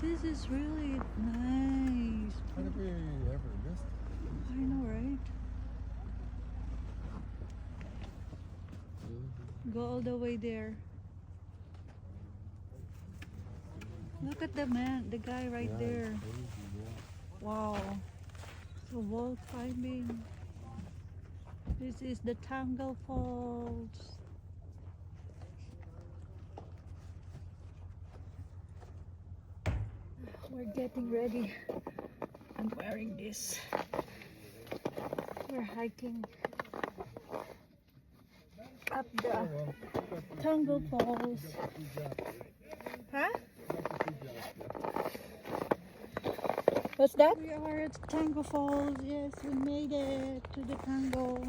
This is really nice. How did we ever miss it? I know, right? Go all the way there. Look at the man, the guy right Yeah, there. it's crazy, yeah. Wow. So wall climbing. This is the Tangle Falls. We're getting ready. I'm wearing this. We're hiking up the Tangle Falls. Huh? What's that? We are at Tangle Falls. Yes, we made it to the Tangle.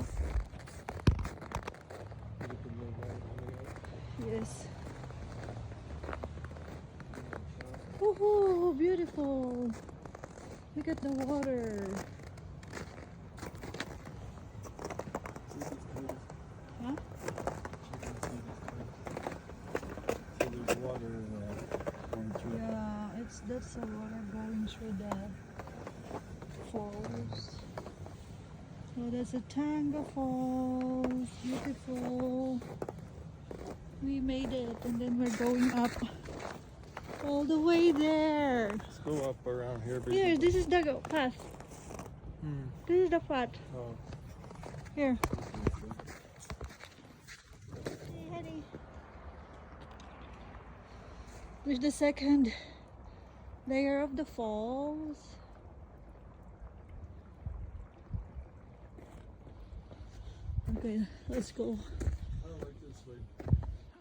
Yes. Woohoo! Beautiful. Look at the water. Huh? So there's water going through. Yeah, that's the water going through the falls. So that's a Tangle Falls. Beautiful. We made it, and then we're going up all the way there. Let's go up around here. Here, this is the path. This is the path. Oh. Here. Hey, honey. There's the second layer of the falls. Okay, let's go I don't like this way.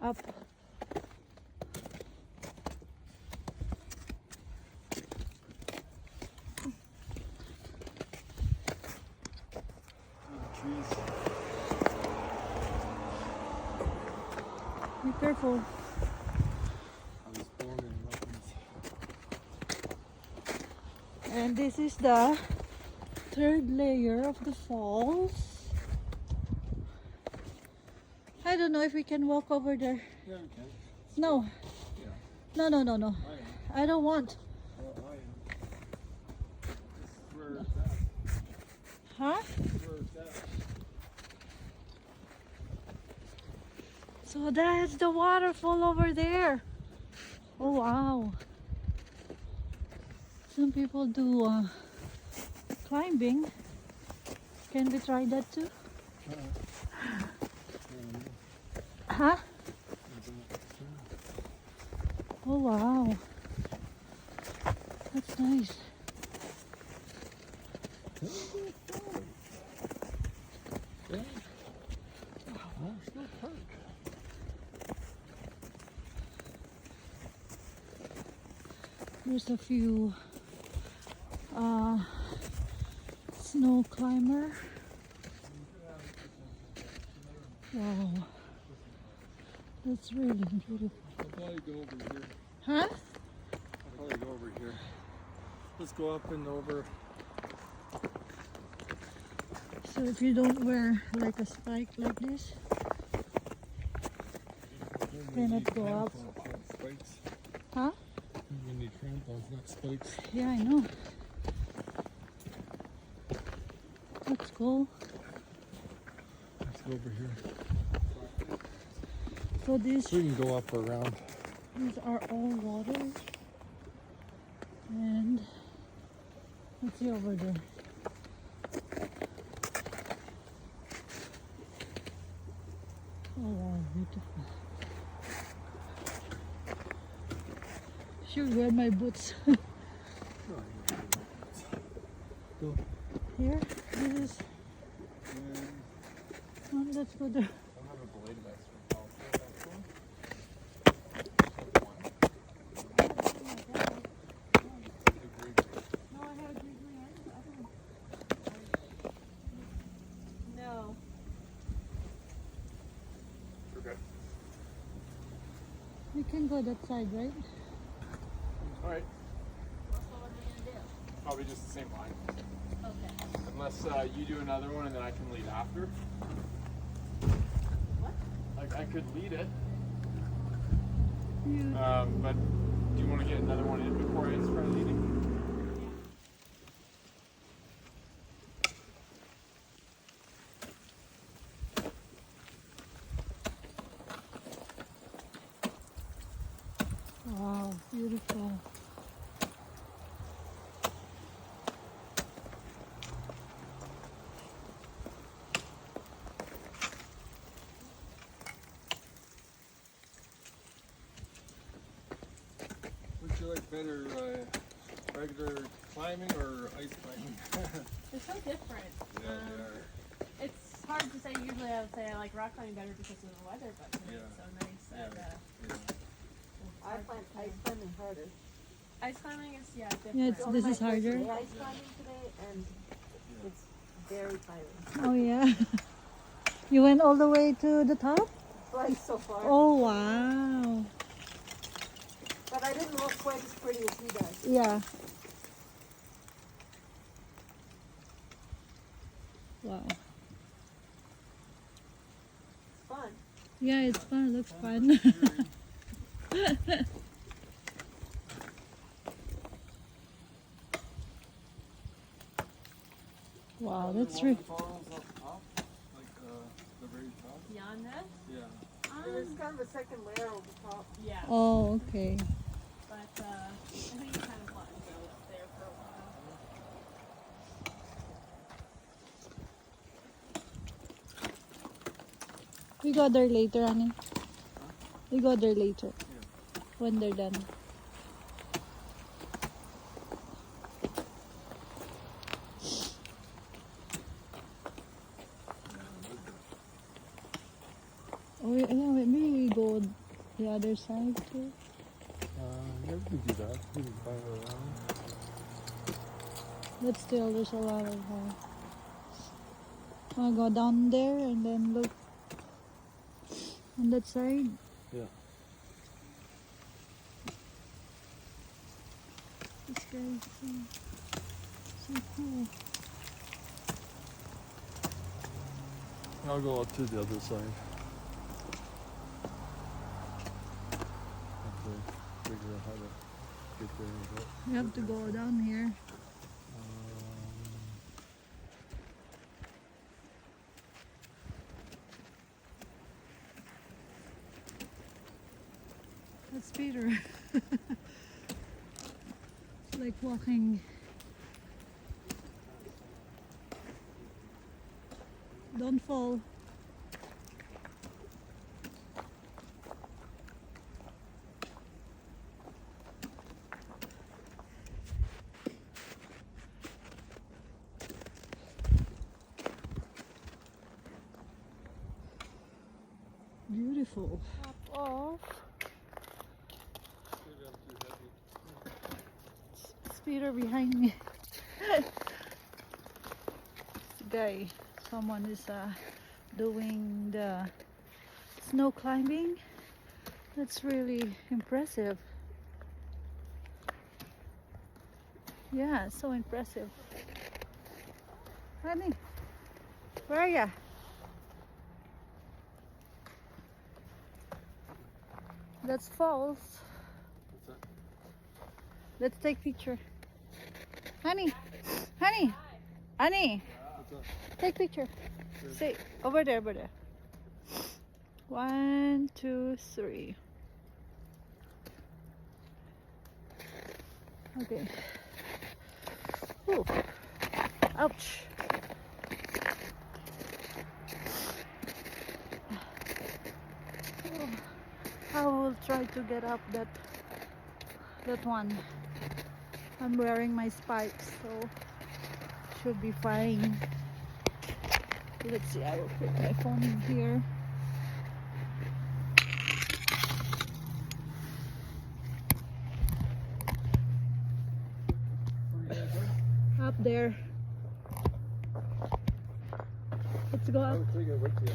up. Trees. Be careful. I was born in mountains. And this is the third layer of the falls. I don't know if we can walk over there. Yeah, we can. No. Yeah. No. I am. I don't want. Well, I am. This is where it's at. Huh? This is where it's at. So that's the waterfall over there. Oh wow. Some people do climbing. Can we try that too? Huh? Oh wow. That's nice. National Park. There's a few snow climber. Wow. That's really beautiful. I'll probably go over here. Huh? I'll probably go over here. Let's go up and over. So if you don't wear like a spike like this, cannot go up. Spikes. Huh? We need crampons, not spikes. Yeah, I know. That's cool. Let's go over here. So these We can go up or around. these are all water. And let's see over there. Oh wow, beautiful. Should wear my boots. Go. Here, this is. Let's go there. No. Okay. We can go that side, right? Alright. What's the one we're gonna do? Probably just the same line. Okay. Unless you do another one and then I can lead after. What? Like I could lead it. You, But do you want to get another one in Wow, beautiful. Would you like better regular climbing or ice climbing? They're so different. Yeah, they are. It's hard to say. Usually I would say I like rock climbing better because of the weather, but today Yeah. it's so nice that Yeah. it's I hard find to ice say. climbing harder. Ice climbing is different. Yeah, it's, this is harder. Ice climbing today, and it's very tiring. Oh yeah. You went all the way to the top? Twice so far. Oh wow. But I didn't look quite as pretty as he does. Yeah. Wow. It's fun. Yeah, it's fun. It looks fun. Wow, that's really. Waterfalls up top, like the very top. Beyond this, Yeah. There's kind of a second layer over top. yeah. Oh, okay. But I think you kind of want to go up there for a while. We go there later, honey. We go there later. When they're done. Oh yeah, maybe we go the other side too. Yeah, we can do that. We can climb around. But still, there's a lot of. Wanna go down there and then look on that side? Yeah. This guy is so cool. I'll go up to the other side. Have to figure out how to get there and go. We have to go down here. That's Peter. It's like walking. Don't fall. Beautiful. Top off. Maybe I'm too heavy. It's Peter behind me. This guy, someone is doing the snow climbing. That's really impressive. Yeah, so impressive. Honey, where are ya? That's falls. What's that? Let's take picture. Honey, honey, honey, What's that? take picture. Say over there, over there. 1, 2, 3. Okay. Ooh. Ouch. Oh, I will try to get up that one. I'm wearing my spikes, so should be fine. Let's see, I will put my phone in here. Up there. Let's go I up. would think I went to you.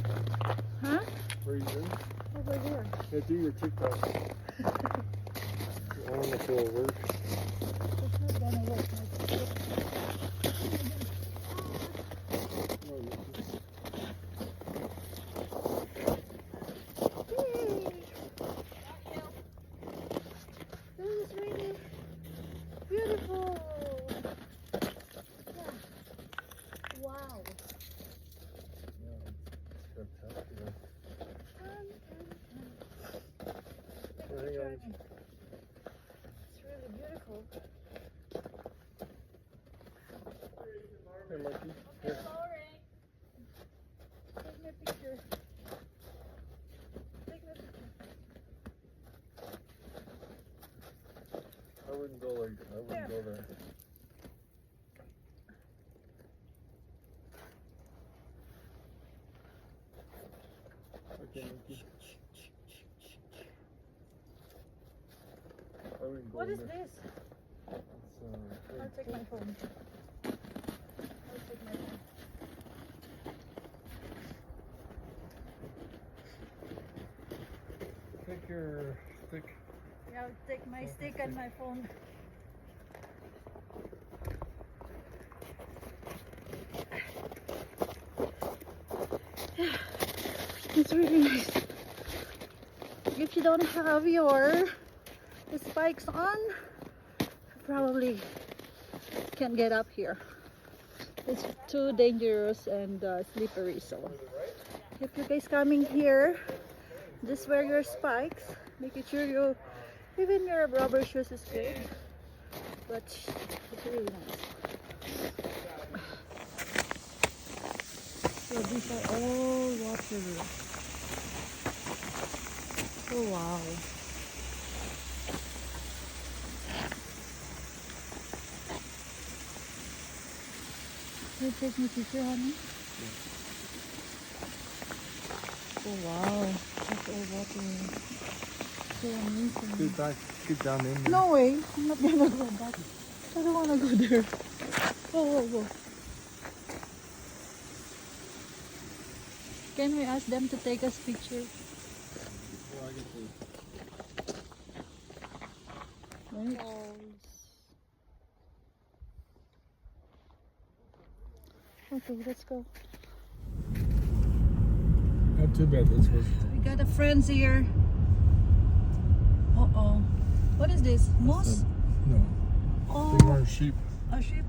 Huh? Where are you going? Over there. Yeah, do your TikTok. I don't know if it'll work. It's not gonna work. This is really beautiful. Yeah. Wow. Spectacular. Take a Hang picture on. of me. wouldn't go like, I wouldn't go there. Okay, Nikki. I wouldn't go What is there. this? It's, I'll take my phone. I'll take my phone. Take your stick. Yeah, I'll take my stick and my phone. It's really nice. If you don't have your spikes on, probably can't get up here. It's too dangerous and slippery. So if you guys coming here, just wear your spikes. Making sure you, even your rubber shoes is good. But it's really nice. So these are all water. Oh wow. Can you take me picture, honey? Oh wow. That's all water. So amazing. Get back, get down in there. No way. I'm not gonna go back. I don't wanna go there. Whoa, whoa, whoa. Can we ask them to take us picture? Well, I get to Right. Okay, let's go. Not too bad, this was. We got a friends here. Uh-oh. What is this? Moose? No, Oh, big orange sheep. a sheep.